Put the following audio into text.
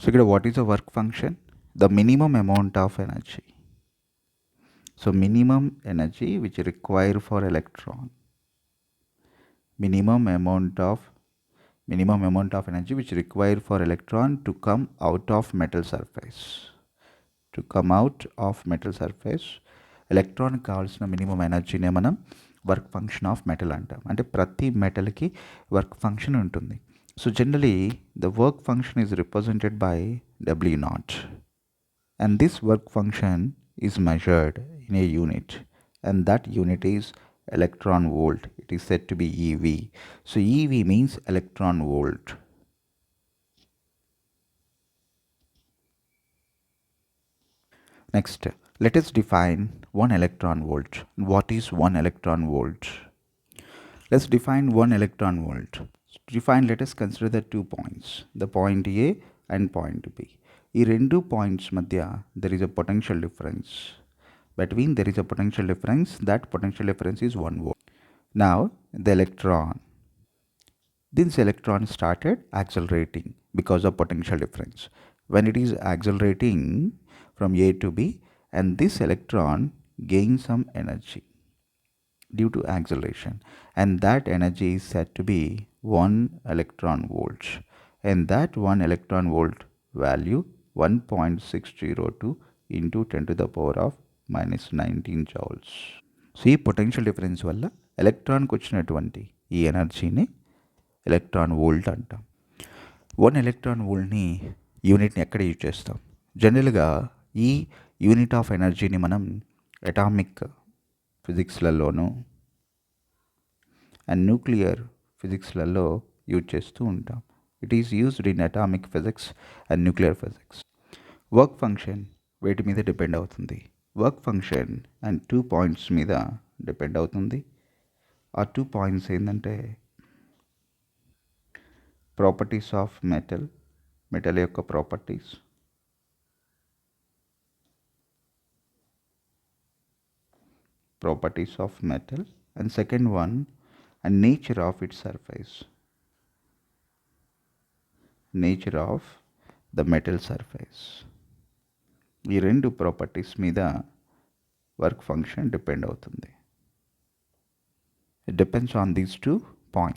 So ఇక్కడ what is the work function? The minimum amount of energy. So minimum energy which require for electron. Minimum amount of energy which require for electron to come out of metal surface. To come out of metal surface, ఎలక్ట్రాన్కి కావాల్సిన minimum ఎనర్జీనే మనం work function of metal అంటాం. అంటే ప్రతి మెటల్కి work function ఉంటుంది. So generally the work function is represented by W not, and this work function is measured in a unit, and that unit is electron volt. It is said to be EV. So EV means electron volt. Next, let us define 1 electron volt. What is 1 electron volt? Let's define 1 electron volt. To define, let us consider the 2 points, the point A and point B. ఈ రెండు points మధ్య there is a potential difference. Between there is a potential difference. That potential difference is 1 volt. Now the electron, this electron started accelerating because of potential difference. When it is accelerating from A to B, and this electron gains some energy due to acceleration, and that energy is said to be 1 electron volt, and that 1 electron volt value 1.602 into 10 to the power of minus 19 joules. So ఈ potential difference వల్ల ఎలక్ట్రాన్కి వచ్చినటువంటి ఈ ఎనర్జీని electron volt అంటాం. 1 electron వోల్ట్ని యూనిట్ని ఎక్కడ use చేస్తాం? జనరల్గా ఈ యూనిట్ ఆఫ్ ఎనర్జీని మనం అటామిక్ ఫిజిక్స్లలోనూ అండ్ న్యూక్లియర్ ఫిజిక్స్లలో యూజ్ చేస్తూ ఉంటాం. It is used in atomic physics and nuclear physics. Work function వేటి మీద డిపెండ్ అవుతుంది? వర్క్ ఫంక్షన్ అండ్ 2 పాయింట్స్ మీద డిపెండ్ అవుతుంది. ఆ 2 పాయింట్స్ ఏంటంటే ప్రాపర్టీస్ ఆఫ్ మెటల్ యొక్క properties, of metal, and second one and nature of it's surface, nature of the metal surface. ఈ రెండు ప్రాపర్టీస్ మీద వర్క్ ఫంక్షన్ డిపెండ్ అవుతుంది. It depends on these 2 points.